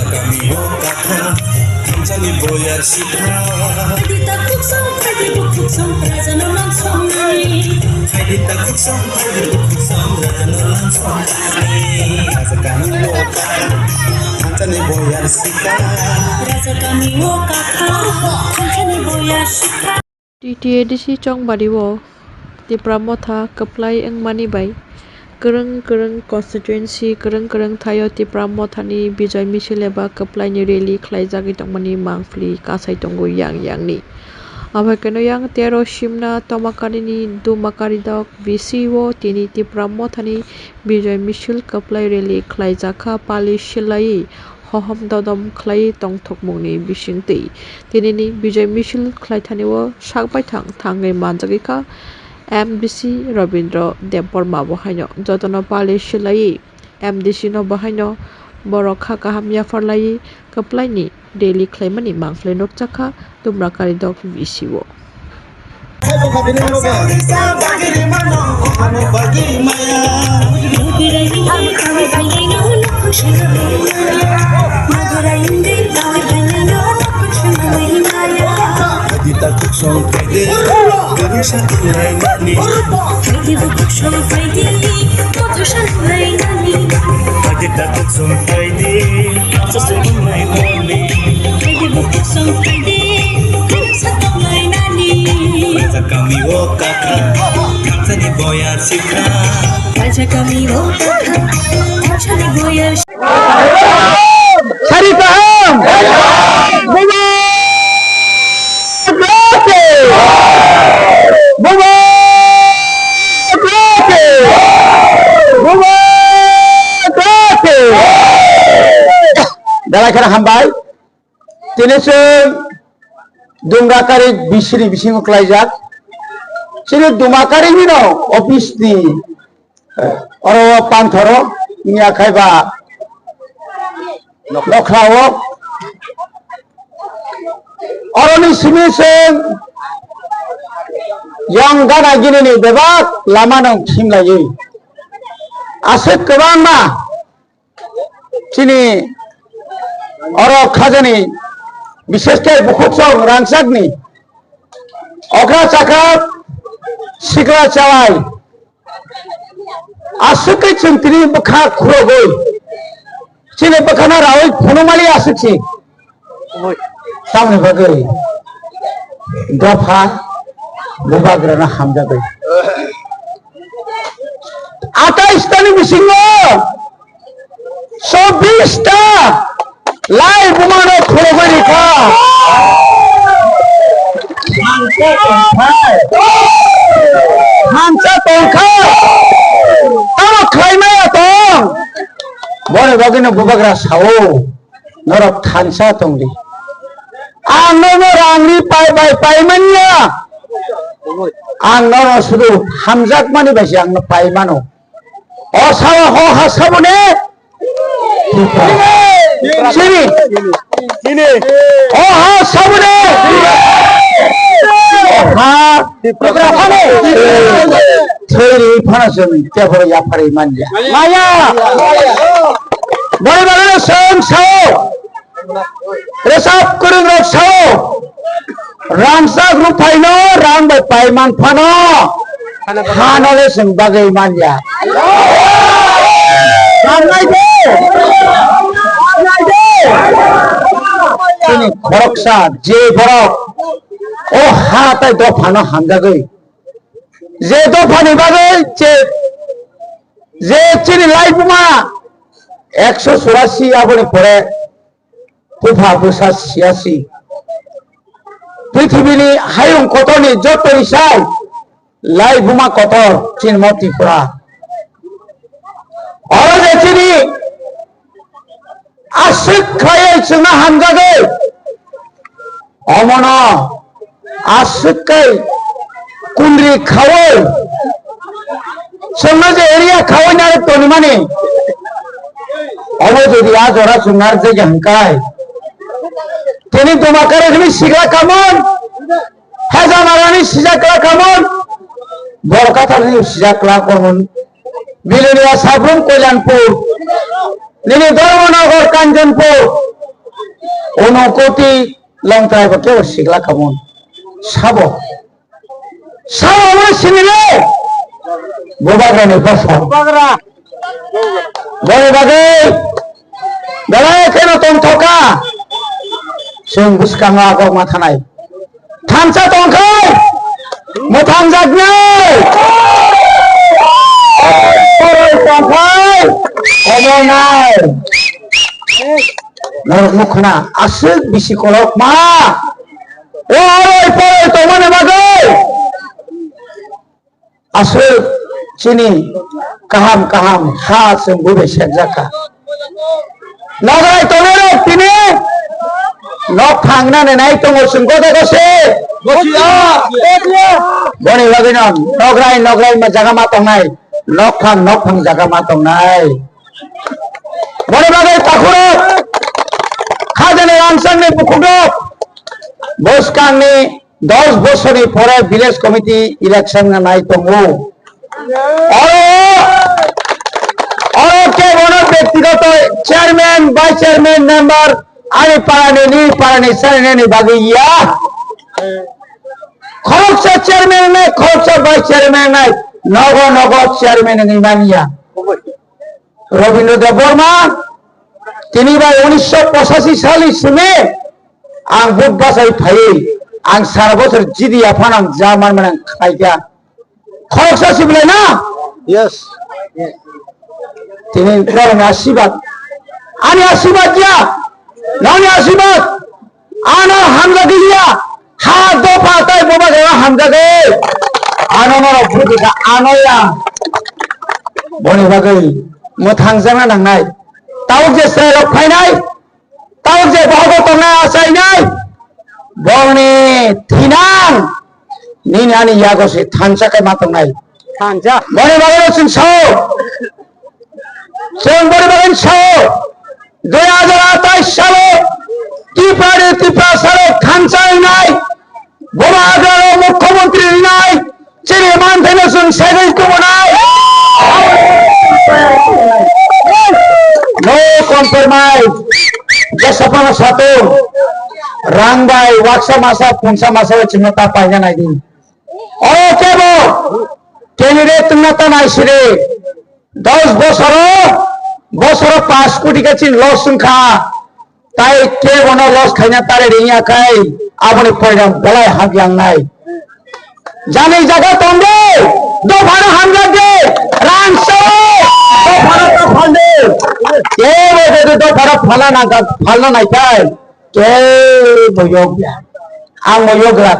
kami ho kaka Hancani boyar sikha Dita kuksong kadi bukuksong razano langsung Dita kuksong kadi bukuksong razano langsung Raza kami ho kaka Hancani boyar sikha Raza kami ho kaka Hancani boyar sikha TTADC chong bariwo Tipramotha keplai eng manibai Kereng constituency kereng thayo Tipramothani Bijay Misil eba keplai ni rally khlaijak tongmani mangfli kasai tongo yang ni abai keno yang 13 simna tomakari ni dumakari dok BCO tini Tipramothani Bijay Misil keplai rally khlaijaka pali silai hohom dodom khlai tongthokmungni bisingtwi tinini Bijay Misil khlaithaniwo sakbai thangai manjagika MDC Rabindra Deborma Bohaino Jotono Pali Silai MDC no Bohaino Borokha Kaham Yafarlai Kaplaini Daily Claimani Mangfle Nokchaka Tumrakari Dok VCO Dita kuksong kadi Gerung satu lain nani Kadi bukuksong kadi Motosan lain nani Dita kuksong kadi Sesuatu lain nani Kadi bukuksong kadi Satu lain nani Raza kami ho kaka Hancani boyar sikha Raja kami ho kaka Hancani boyar sikha Saripaham Dalam hambai, jenisnya Dumakari bisri bising kelajak, sini Dumakari ni no office di orang Pantoro ni akai ba Lokhawo orang ni sini yang gana gini ni debat lama nong sim lagi, asyik kebang mah, sini orang khazani বিশেষকৈ বুকুচং রাংসাকনি অগ্রা চাকাপ সিগরা চালাই আসুকে চিন্তিনি বখা খুরগই চিনে বখানা রাওই ফনুমালি আসুছি সামনে বগই দফা বুবাগ্রানা হামজাবে 28 টানি missing 24 টা লাই বুমানো খুরগই কা Hansa tongka, tama klaimai atong, boleh bagino bubagra sawo, norok hansa tongdi. Angno rangli pai manya, angno sudu hamzak mani basi angno pai mano. Oh sawo ho hasabune, sini, oh hasabune. हाँ दिप्राफाने theory फानासों क्या बोले या परे मान्या माया बड़े बड़े सोम Sao रेसाप Kurung रोक Sao Ramsa group फाइनो Ram bye पाइमान फानो खानोले संबागे मान्या रामनाई दे ini koroksa je borok oh hatai dofano hamjagoi je dofani bagoi je chini life ma 184 abone pore pufa pusa 86 পৃথিবীনি হায়ুং কতনি যত ইসাই লাইফ মা কত চিনমতি পুরা অরে যে চিনি আশিক খায়ে চিনা হামজাগে অমন আশিকাই কুন্ডি খাওয়াই সঙ্গে যে এরিয়া খাওয়াই না তনি মানে অব যদি আজ ওরা সুনার যে হাঙ্কায় তিনি তোমাকে তুমি শিখা কেমন হেজা মারানি সিজাকলা কেমন বড় কথা সিজাকলা কেমন বিলুনিয়া সাবরুম কল্যাণপুর নিনি ধর্মনগর কাঞ্চনপুর অনুকোটি লংটাই বা কেউ শিখলা কেমন সাব সাব আমার সিনিলে গোবাগ্রানে বসা বড় বাগে বেলায় কেন তোম থকা जों गोसोखाङो आगोल मा थानाय थामसा दंखै मोथां जागनै दंखै अमरनाय नरक मुखना आसुक बिसि कलक मा ओइ परै तमने बागै आसुक चिनि kaham kaham ha जों बुबे सेकजाका नगराय तमेरो तिनि नक थांनानै नायतोङो सोंगोदा गसे बनि बागैन नगराय नगराय मा जागा मा तंनाय नक थां जागा मा तंनाय बनि बागै ताखुरो खाजानि रामसांनि बुखुदक बसकांनि 10 বছরनि পরে ভিলেজ কমিটি ইলেকশন नायतोङो और के बनो व्यक्तिगत चेयरमैन वाइस चेयरमैन मेंबर आरे पारानी सारने बागैया खरकसा चेयरमैन में खरकसा वाइस चेयरमैन में नगर चेयरमैन नहीं मानिया रविन्द्र देव बर्मा তিনি ভাই 1985 साल इसमें आं बुट बासाय फायै आं सारा बोसोर जिदि आफान आं जामान मन आं खायगा खरकसा सिबलाय ना यस তিনি করুন আশীর্বাদ আমি আশীর্বাদ দিয়া ননি আশীর্বাদ আনো হামজা দিয়া হাত দো পাতায় বাবা গো হামজা গে আনো নর ফুটিকা আনোয়া বনি বাগৈ मोथां जाना नांनाय ताव जे सेरक फायनाय ताव जे भगतना आसायनाय बनि थिनां निनानि यागसे थानसाखाय मातंनाय थानसा बनि बागै जों जों बरिबागन साव 2028 साले टिपा साले थानसायनाय गोबाग्राव मुख्यमंत्री नाय जेरै मानथायनो जों सेगै दङनाय नो कम्प्रोमाइज जेसापाना सातो रांबाय वाक्सा मासा पुंसा मासा चिन्नता पाइना नायदि ओके बो कैंडिडेट नता नायसिरे 10 বছর 5 কোটি কাছে লস সংখ্যা তাই কে বন লস খাইনা তারে রিয়া খাই আপনি পয়রাম বলাই হাগলাং নাই জানি জায়গা তন্দে দো ভাড়া হামলা দে রানসো দো ভাড়া তো ফান্ডে কে বলে দো ভাড়া ফালা নাই তাই কে বয়োগ্যা আং বয়োগ্রা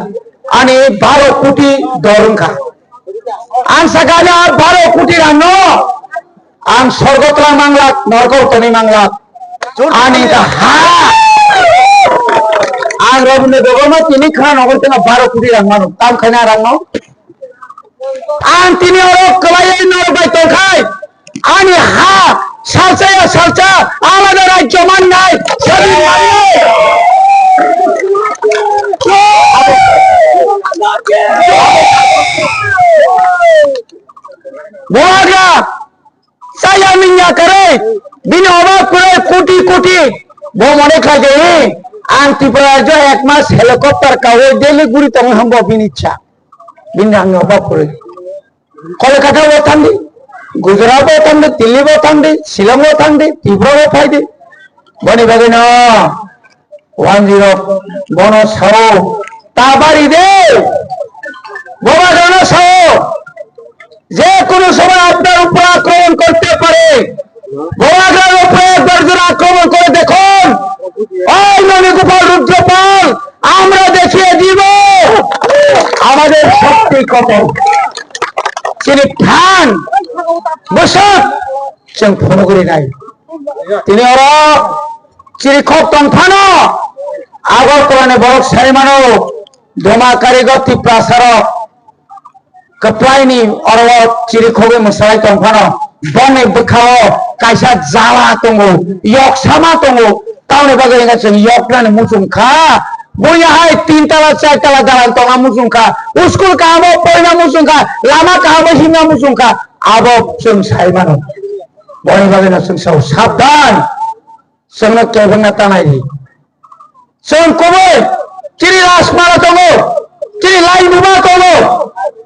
আনি 12 কোটি দরংখা আং সাগালে আর 12 কোটি রানো आं स्वर्गतला मांगला नरकतनि मांगला आनि हा आं रविन्द्र देवबर्मा तिनि खा नगरतना 12 कोटी रांमानो ताम खाना रांनो आं तिनि अरो कलायै नरबाय तंखाय आनि हा सालचा आलादा राज्य माननाय सरि बोलागा saya minyak kare bini obat kure koটি bo mone khaje anti prajo ek mas helicopter kawe deli guri tong hambo binicha binang obat kure kolkata bothandi gujarat bothandi delhi bothandi shillong bothandi tripura bothandi boni bagino 10 bono sao tabari de boba jono sao যে কোনো সময় আপনার উপর আক্রমণ করতে পারে গোয়াগ্রার উপরে একবার আক্রমণ করে দেখুন ওই ননীগোপাল রুদ্রপাল আমরা দেখিয়ে দিব আমাদের শক্তি কত তিনি ঠান বসত जों ফোন করি নাই তিনি ওরা চিরিখক তংফানো আগরতলানে বড় সাইমানো দমা কারিগর টিপ্রাসারক कप्लाइनि अरवत चिरिखोगे मसाइ तंफानो बने बखाओ कायसा जाला तंगो यक्सामा तंगो तावने बागैना जों यकनाने मुसुमखा बयाहाय 3 तला 4 तला दालान तंगा मुसुमखा स्कुल काबो पयना मुसुमखा लामा काबो हिना मुसुमखा आबो जों साइमानो बने बागैना जों साव साबधान जोंनो केबना तानायनि son kome kiri asmara tomo kiri lain buma tomo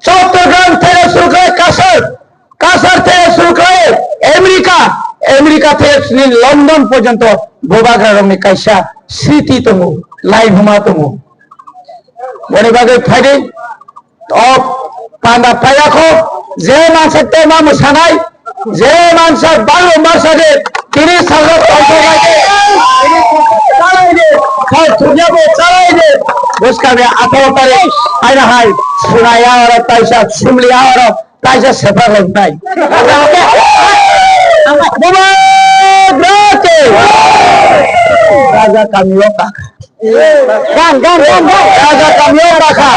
Chittagong থেকে শুরু করে কাসার থেকে শুরু করে আমেরিকা থেকে লন্ডন পর্যন্ত গোবাগা রঙে কাইসা স্মৃতি তমু লাইন হুমা তমু বনিবাগে ফাইদে অফ পান্ডা পাইয়াখো যে মানুষের তেমা মোসানাই যে মানুষের বারো মাসে 30,000 টাকা লাগে চালাই দে उसका भी 18 तारीख आना है सुनाया और पैसा सुन लिया और पैसा सफर लगता है राजा कमियों का राजा कमियों का